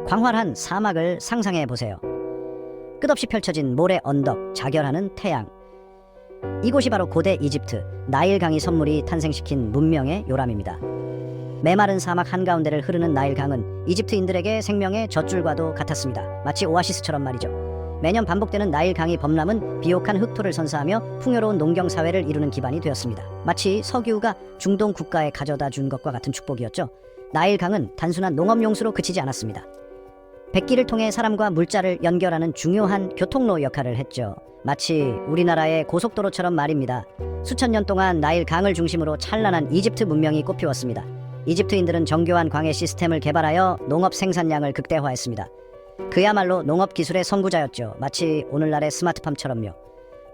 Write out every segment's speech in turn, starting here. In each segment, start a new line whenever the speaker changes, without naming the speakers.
광활한 사막을 상상해 보세요. 끝없이 펼쳐진 모래 언덕, 자결하는 태양. 이곳이 바로 고대 이집트, 나일강이 선물이 탄생시킨 문명의 요람입니다. 메마른 사막 한가운데를 흐르는 나일강은 이집트인들에게 생명의 젖줄과도 같았습니다. 마치 오아시스처럼 말이죠. 매년 반복되는 나일강이 범람은 비옥한 흑토를 선사하며 풍요로운 농경사회를 이루는 기반이 되었습니다. 마치 석유가 중동 국가에 가져다 준 것과 같은 축복이었죠. 나일강은 단순한 농업용수로 그치지 않았습니다. 백기를 통해 사람과 물자를 연결하는 중요한 교통로 역할을 했죠. 마치 우리나라의 고속도로처럼 말입니다. 수천 년 동안 나일강을 중심으로 찬란한 이집트 문명이 꽃피웠습니다. 이집트인들은 정교한 광해 시스템을 개발하여 농업 생산량을 극대화했습니다. 그야말로 농업 기술의 선구자였죠. 마치 오늘날의 스마트팜처럼요.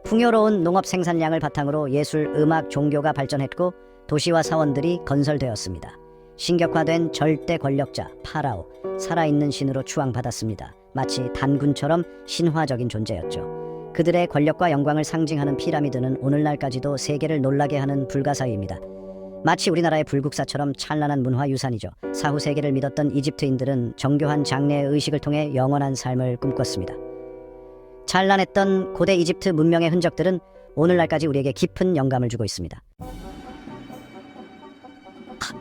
풍요로운 농업 생산량을 바탕으로 예술, 음악, 종교가 발전했고 도시와 사원들이 건설되었습니다. 신격화된 절대 권력자 파라오, 살아있는 신으로 추앙받았습니다. 마치 단군처럼 신화적인 존재였죠. 그들의 권력과 영광을 상징하는 피라미드는 오늘날까지도 세계를 놀라게 하는 불가사의입니다. 마치 우리나라의 불국사처럼 찬란한 문화유산이죠. 사후 세계를 믿었던 이집트인들은 정교한 장래의 의식을 통해 영원한 삶을 꿈꿨습니다. 찬란했던 고대 이집트 문명의 흔적들은 오늘날까지 우리에게 깊은 영감을 주고 있습니다.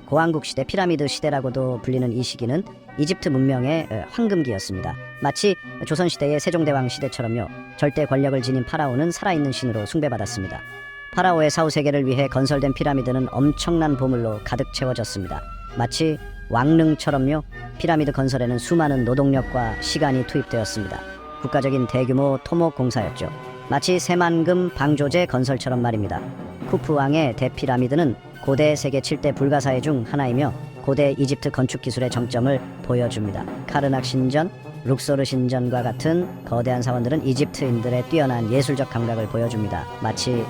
고왕국 시대, 피라미드 시대라고도 불리는 이 시기는 이집트 문명의 황금기였습니다. 마치 조선시대의 세종대왕 시대처럼요. 절대 권력을 지닌 파라오는 살아있는 신으로 숭배받았습니다. 파라오의 사후세계를 위해 건설된 피라미드는 엄청난 보물로 가득 채워졌습니다. 마치 왕릉처럼요. 피라미드 건설에는 수많은 노동력과 시간이 투입되었습니다. 국가적인 대규모 토목공사였죠. 마치 새만금 방조제 건설처럼 말입니다. 쿠프왕의 대피라미드는 고대 세계 7대 불가사의 중 하나이며 고대 이집트 건축 기술의 정점을 보여줍니다. 카르낙 신전, 룩소르 신전과 같은 거대한 사원들은 이집트인들의 뛰어난 예술적 감각을 보여줍니다. 마치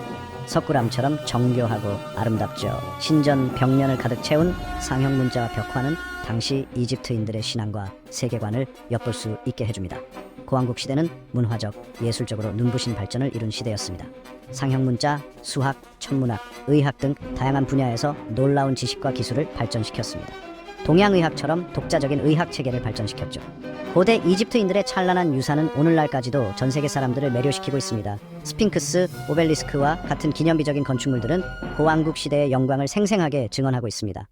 석굴암처럼 정교하고 아름답죠. 신전 벽면을 가득 채운 상형 문자와 벽화는 당시 이집트인들의 신앙과 세계관을 엿볼 수 있게 해줍니다. 고왕국 시대는 문화적, 예술적으로 눈부신 발전을 이룬 시대였습니다. 상형 문자, 수학, 천문학, 의학 등 다양한 분야에서 놀라운 지식과 기술을 발전시켰습니다. 동양의학처럼 독자적인 의학 체계를 발전시켰죠. 고대 이집트인들의 찬란한 유산은 오늘날까지도 전 세계 사람들을 매료시키고 있습니다. 스핑크스, 오벨리스크와 같은 기념비적인 건축물들은 고왕국 시대의 영광을 생생하게 증언하고 있습니다.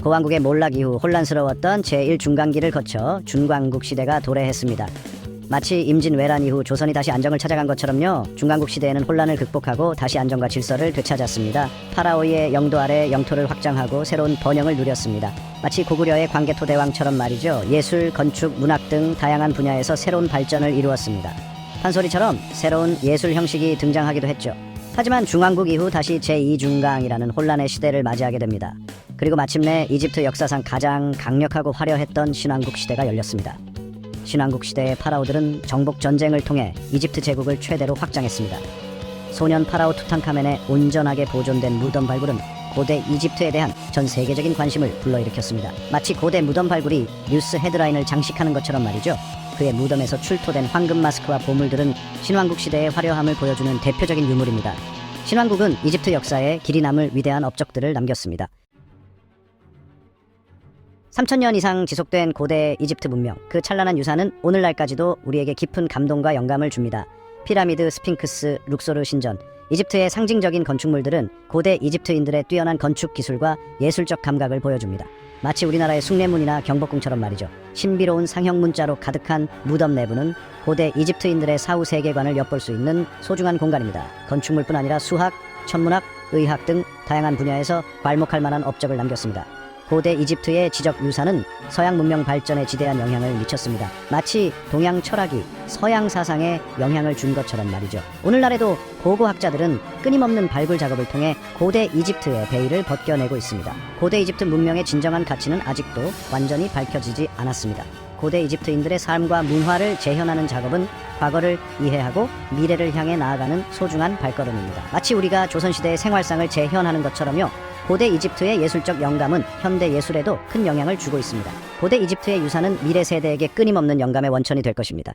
고왕국의 몰락 이후 혼란스러웠던 제1중간기를 거쳐 준광국 시대가 도래했습니다. 마치 임진왜란 이후 조선이 다시 안정을 찾아간 것처럼요. 중간국 시대에는 혼란을 극복하고 다시 안정과 질서를 되찾았습니다. 파라오의 영도 아래 영토를 확장하고 새로운 번영을 누렸습니다. 마치 고구려의 광개토대왕처럼 말이죠. 예술, 건축, 문학 등 다양한 분야에서 새로운 발전을 이루었습니다. 판소리처럼 새로운 예술 형식이 등장하기도 했죠. 하지만 중왕국 이후 다시 제2중강이라는 혼란의 시대를 맞이하게 됩니다. 그리고 마침내 이집트 역사상 가장 강력하고 화려했던 신왕국 시대가 열렸습니다. 신왕국 시대의 파라오들은 정복 전쟁을 통해 이집트 제국을 최대로 확장했습니다. 소년 파라오 투탕카멘의 온전하게 보존된 무덤 발굴은 고대 이집트에 대한 전 세계적인 관심을 불러일으켰습니다. 마치 고대 무덤 발굴이 뉴스 헤드라인을 장식하는 것처럼 말이죠. 그의 무덤에서 출토된 황금 마스크와 보물들은 신왕국 시대의 화려함을 보여주는 대표적인 유물입니다. 신왕국은 이집트 역사에 길이 남을 위대한 업적들을 남겼습니다. 3000년 이상 지속된 고대 이집트 문명, 그 찬란한 유산은 오늘날까지도 우리에게 깊은 감동과 영감을 줍니다. 피라미드, 스핑크스, 룩소르 신전, 이집트의 상징적인 건축물들은 고대 이집트인들의 뛰어난 건축 기술과 예술적 감각을 보여줍니다. 마치 우리나라의 숭례문이나 경복궁처럼 말이죠. 신비로운 상형 문자로 가득한 무덤 내부는 고대 이집트인들의 사후 세계관을 엿볼 수 있는 소중한 공간입니다. 건축물뿐 아니라 수학, 천문학, 의학 등 다양한 분야에서 괄목할 만한 업적을 남겼습니다. 고대 이집트의 지적 유산은 서양 문명 발전에 지대한 영향을 미쳤습니다. 마치 동양 철학이 서양 사상에 영향을 준 것처럼 말이죠. 오늘날에도 고고학자들은 끊임없는 발굴 작업을 통해 고대 이집트의 베일을 벗겨내고 있습니다. 고대 이집트 문명의 진정한 가치는 아직도 완전히 밝혀지지 않았습니다. 고대 이집트인들의 삶과 문화를 재현하는 작업은 과거를 이해하고 미래를 향해 나아가는 소중한 발걸음입니다. 마치 우리가 조선시대의 생활상을 재현하는 것처럼요. 고대 이집트의 예술적 영감은 현대 예술에도 큰 영향을 주고 있습니다. 고대 이집트의 유산은 미래 세대에게 끊임없는 영감의 원천이 될 것입니다.